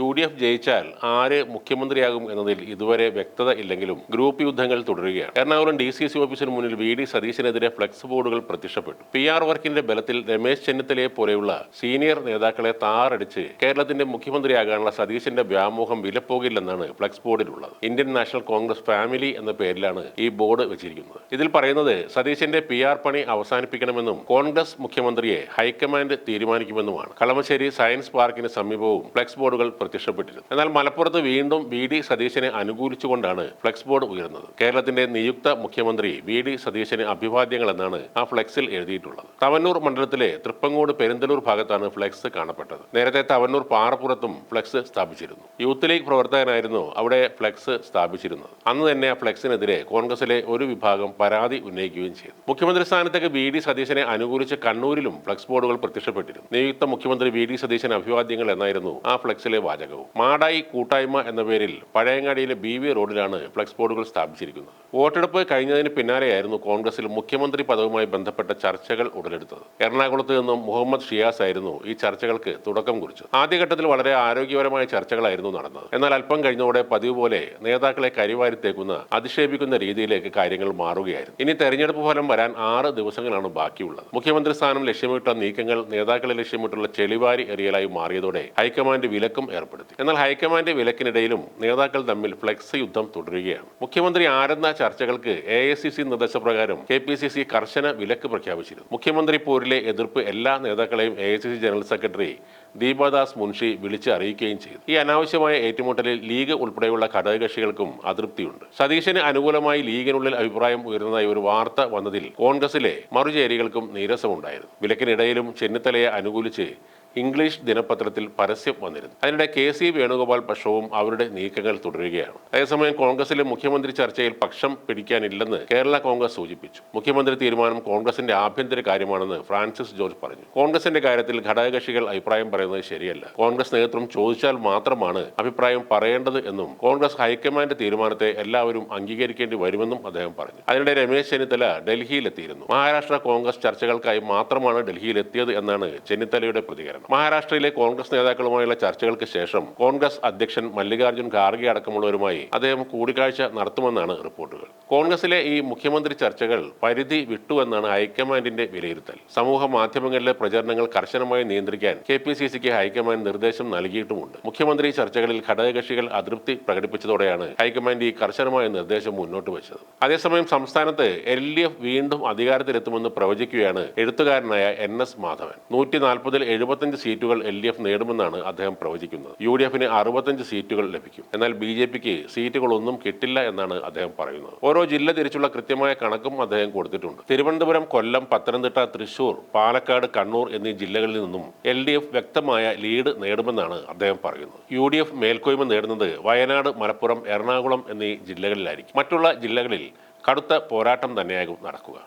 UDF ജയിച്ചാൽ ആര് മുഖ്യമന്ത്രിയാകും എന്നതിൽ ഇതുവരെ വ്യക്തത ഇല്ലെങ്കിലും ഗ്രൂപ്പ് യുദ്ധങ്ങൾ തുടരുകയാണ്. എറണാകുളം DCC ഓഫീസിന് മുന്നിൽ VD സതീശനെതിരെ ഫ്ലെക്സ് ബോർഡുകൾ പ്രത്യക്ഷപ്പെട്ടു. PR വർക്കിന്റെ ബലത്തിൽ രമേശ് ചെന്നിത്തലയെ പോലെയുള്ള സീനിയർ നേതാക്കളെ താറടിച്ച് കേരളത്തിന്റെ മുഖ്യമന്ത്രിയാകാനുള്ള സതീശന്റെ വ്യാമോഹം വിലപ്പോകില്ലെന്നാണ് ഫ്ലെക്സ് ബോർഡിലുള്ളത്. ഇന്ത്യൻ നാഷണൽ കോൺഗ്രസ് ഫാമിലി എന്ന പേരിലാണ് ഈ ബോർഡ് വെച്ചിരിക്കുന്നത്. ഇതിൽ പറയുന്നത് സതീശന്റെ PR പണി അവസാനിപ്പിക്കണമെന്നും കോൺഗ്രസ് മുഖ്യമന്ത്രിയെ ഹൈക്കമാൻഡ് തീരുമാനിക്കുമെന്നുമാണ്. കളമശ്ശേരി സയൻസ് പാർക്കിന് സമീപവും ഫ്ലെക്സ് ബോർഡുകൾ പ്രത്യക്ഷപ്പെട്ടിരുന്നു. എന്നാൽ മലപ്പുറത്ത് വീണ്ടും VD സതീശനെ അനുകൂലിച്ചുകൊണ്ടാണ് ഫ്ലെക്സ് ബോർഡ് ഉയർന്നത്. കേരളത്തിന്റെ നിയുക്ത മുഖ്യമന്ത്രി VD സതീശന് അഭിവാദ്യങ്ങൾ എന്നാണ് ആ ഫ്ലെക്സിൽ എഴുതിയിട്ടുള്ളത്. തവന്നൂർ മണ്ഡലത്തിലെ തൃപ്പങ്ങോട് പെരിന്തലൂർ ഭാഗത്താണ് ഫ്ലെക്സ് കാണപ്പെട്ടത്. നേരത്തെ തവന്നൂർ പാറപ്പുറത്തും ഫ്ലെക്സ് സ്ഥാപിച്ചിരുന്നു. യൂത്ത് ലീഗ് പ്രവർത്തകനായിരുന്നു അവിടെ ഫ്ലെക്സ് സ്ഥാപിച്ചിരുന്നത്. അന്ന് തന്നെ ആ ഫ്ലെക്സിനെതിരെ കോൺഗ്രസിലെ ഒരു വിഭാഗം പരാതി ഉന്നയിക്കുകയും ചെയ്തു. മുഖ്യമന്ത്രി സ്ഥാനത്തേക്ക് VD സതീശനെ അനുകൂലിച്ച് കണ്ണൂരിലും ഫ്ലെക്സ് ബോർഡുകൾ പ്രത്യക്ഷപ്പെട്ടിരുന്നു. നിയുക്ത മുഖ്യമന്ത്രി VD സതീശന് അഭിവാദ്യങ്ങൾ എന്നായിരുന്നു ആ ഫ്ലെക്സിലെ വാചകവും. മാടായി കൂട്ടായ്മ എന്ന പേരിൽ പഴയങ്ങാടിയിലെ BV റോഡിലാണ് ഫ്ലെക്സ് ബോർഡുകൾ സ്ഥാപിച്ചിരിക്കുന്നത്. വോട്ടെടുപ്പ് കഴിഞ്ഞതിന് പിന്നാലെയായിരുന്നു കോൺഗ്രസിൽ മുഖ്യമന്ത്രി പദവുമായി ബന്ധപ്പെട്ട ചർച്ചകൾ ഉടലെടുത്തത്. എറണാകുളത്ത് നിന്നും മുഹമ്മദ് ഷിയാസ് ആയിരുന്നു ഈ ചർച്ചകൾക്ക് തുടക്കം കുറിച്ചത്. ആദ്യഘട്ടത്തിൽ വളരെ ആരോഗ്യപരമായ ചർച്ചകളായിരുന്നു നടന്നത്. എന്നാൽ അല്പം കഴിഞ്ഞതോടെ പതിവ് പോലെ നേതാക്കളെ കരിവാരിത്തേക്കുന്ന അധിക്ഷേപിക്കുന്ന രീതിയിലേക്ക് കാര്യങ്ങൾ മാറുകയായിരുന്നു. ഇനി തെരഞ്ഞെടുപ്പ് ഫലം വരാൻ 6 ദിവസങ്ങളാണ് ബാക്കിയുള്ളത്. മുഖ്യമന്ത്രി സ്ഥാനം ലക്ഷ്യമിട്ട നീക്കങ്ങൾ നേതാക്കളെ ലക്ഷ്യമിട്ടുള്ള ചെളിവാരി എറിയലായി മാറിയതോടെ ഹൈക്കമാൻഡ് വിലക്കും ഏർപ്പെടുത്തി. എന്നാൽ ഹൈക്കമാൻഡ് വിലക്കിനിടയിലും നേതാക്കൾ തമ്മിൽ ഫ്ലെക്സ് യുദ്ധം തുടരുകയാണ്. മുഖ്യമന്ത്രി ആരെന്ന ചർച്ചകൾക്ക് AICC നിർദ്ദേശപ്രകാരം KPCC കർശന വിലക്ക് പ്രഖ്യാപിച്ചിരുന്നു. മുഖ്യമന്ത്രി പോരിലെ എതിർപ്പ് എല്ലാ നേതാക്കളെയും AICC general secretary Deepadas Munshi വിളിച്ച് അറിയിക്കുകയും ചെയ്തു. ഈ അനാവശ്യമായ ഏറ്റുമുട്ടലിൽ ലീഗ് ഉൾപ്പെടെയുള്ള ഘടകകക്ഷികൾക്കും അതൃപ്തിയുണ്ട്. സതീശന് അനുകൂലമായി ലീഗിനുള്ളിൽ അഭിപ്രായം ഉയർന്നതായി ഒരു വാർത്ത വന്നതിൽ കോൺഗ്രസിലെ മറുചേരികൾക്കും നീരസമുണ്ടായിരുന്നു. വിലക്കിനിടയിലും ചെന്നിത്തലയെ അനുകൂലിച്ച് ഇംഗ്ലീഷ് ദിനപത്രത്തിൽ പരസ്യം വന്നിരുന്നു. അതിനിടെ KC വേണുഗോപാൽ പക്ഷവും അവരുടെ നീക്കങ്ങൾ തുടരുകയാണ്. അതേസമയം കോൺഗ്രസിലെ മുഖ്യമന്ത്രി ചർച്ചയിൽ പക്ഷം പിടിക്കാനില്ലെന്ന് കേരള കോൺഗ്രസ് സൂചിപ്പിച്ചു. മുഖ്യമന്ത്രി തീരുമാനം കോൺഗ്രസിന്റെ ആഭ്യന്തര കാര്യമാണെന്ന് ഫ്രാൻസിസ് ജോർജ് പറഞ്ഞു. കോൺഗ്രസിന്റെ കാര്യത്തിൽ ഘടകകക്ഷികൾ അഭിപ്രായം പറയുന്നത് ശരിയല്ല. കോൺഗ്രസ് നേതൃത്വം ചോദിച്ചാൽ മാത്രമാണ് അഭിപ്രായം പറയേണ്ടത് എന്നും കോൺഗ്രസ് ഹൈക്കമാൻഡ് തീരുമാനത്തെ എല്ലാവരും അംഗീകരിക്കേണ്ടി വരുമെന്നും അദ്ദേഹം പറഞ്ഞു. അതിനിടെ രമേശ് ചെന്നിത്തല ഡൽഹിയിലെത്തിയിരുന്നു. മഹാരാഷ്ട്ര കോൺഗ്രസ് ചർച്ചകൾക്കായി മാത്രമാണ് ഡൽഹിയിലെത്തിയത് എന്നാണ് ചെന്നിത്തലയുടെ പ്രതികരണം. മഹാരാഷ്ട്രയിലെ കോൺഗ്രസ് നേതാക്കളുമായുള്ള ചർച്ചകൾക്ക് ശേഷം കോൺഗ്രസ് അധ്യക്ഷൻ മല്ലികാർജ്ജുൻ ഖാർഗെ അടക്കമുള്ളവരുമായി അദ്ദേഹം കൂടിക്കാഴ്ച നടത്തുമെന്നാണ് റിപ്പോർട്ടുകൾ. കോൺഗ്രസിലെ ഈ മുഖ്യമന്ത്രി ചർച്ചകൾ പരിധി വിട്ടുവെന്നാണ് ഹൈക്കമാൻഡിന്റെ വിലയിരുത്തൽ. സമൂഹ മാധ്യമങ്ങളിലെ പ്രചരണങ്ങൾ കർശനമായി നിയന്ത്രിക്കാൻ KPCCക്ക് ഹൈക്കമാൻഡ് നിർദ്ദേശം നൽകിയിട്ടുമുണ്ട്. മുഖ്യമന്ത്രി ചർച്ചകളിൽ ഘടകകക്ഷികൾ അതൃപ്തി പ്രകടിപ്പിച്ചതോടെയാണ് ഹൈക്കമാൻഡ് ഈ കർശനമായ നിർദ്ദേശം മുന്നോട്ട് വെച്ചത്. അതേസമയം സംസ്ഥാനത്ത് LDF വീണ്ടും അധികാരത്തിലെത്തുമെന്ന് പ്രവചിക്കുകയാണ് എഴുത്തുകാരനായ NS മാധവൻ. 140-ൽ 75 സീറ്റുകൾ LDF നേടുമെന്നാണ് അദ്ദേഹം പ്രവചിക്കുന്നത്. UDFന് 65 സീറ്റുകൾ ലഭിക്കും. എന്നാൽ BJPക്ക് സീറ്റുകളൊന്നും കിട്ടില്ല എന്നാണ് അദ്ദേഹം പറയുന്നത്. ഓരോ ജില്ല തിരിച്ചുള്ള കൃത്യമായ കണക്കും അദ്ദേഹം കൊടുത്തിട്ടുണ്ട്. തിരുവനന്തപുരം, കൊല്ലം, പത്തനംതിട്ട, തൃശൂർ, പാലക്കാട്, കണ്ണൂർ എന്നീ ജില്ലകളിൽ നിന്നും LDF വ്യക്തമായ ലീഡ് നേടുമെന്നാണ് അദ്ദേഹം പറയുന്നത്. UDF മേൽക്കോയ്മ നേടുന്നത് വയനാട്, മലപ്പുറം, എറണാകുളം എന്നീ ജില്ലകളിലായിരിക്കും. മറ്റുള്ള ജില്ലകളിൽ കടുത്ത പോരാട്ടം തന്നെയാകും നടക്കുക.